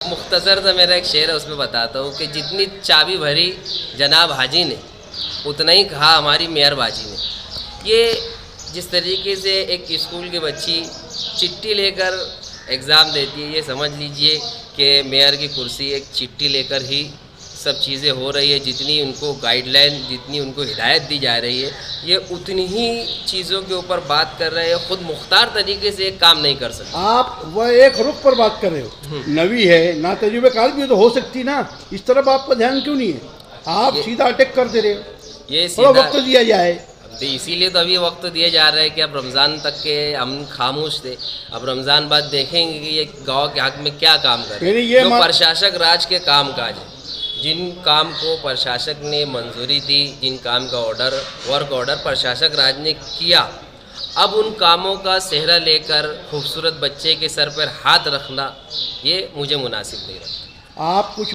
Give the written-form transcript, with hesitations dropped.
मुख्तसर सा मेरा एक शेर है, उसमें बताता हूँ कि जितनी चाबी भरी जनाब हाजी ने उतना ही कहा हमारी मेयर बाजी ने। ये जिस तरीके से एक स्कूल की बच्ची चिट्ठी लेकर एग्ज़ाम देती है, ये समझ लीजिए कि मेयर की कुर्सी एक चिट्ठी लेकर ही सब चीज़ें हो रही है। जितनी उनको गाइडलाइन, जितनी उनको हिदायत दी जा रही है, ये उतनी ही चीज़ों के ऊपर बात कर रहे हैं। खुद मुख्तार तरीके से एक काम नहीं कर सकते। आप वह एक रुख पर बात कर रहे हो, नवी है ना, तजुर्बेकार भी तो हो सकती ना, इस तरफ आपका ध्यान क्यों नहीं है? आप सीधा अटैक कर दे रहे हो, ये थोड़ा वक्त दिया जाए। तो इसीलिए तो अभी वक्त दिए जा रहे हैं कि अब रमज़ान तक के हम खामोश थे, अब रमज़ान बाद देखेंगे कि ये गाँव के हक में क्या काम कर रहे हैं। जो प्रशासक राज के काम काज है, जिन काम को प्रशासक ने मंजूरी दी, जिन काम का ऑर्डर, वर्क ऑर्डर प्रशासक राज ने किया, अब उन कामों का सेहरा लेकर खूबसूरत बच्चे के सर पर हाथ रखना ये मुझे मुनासिब नहीं लगता। आप कुछ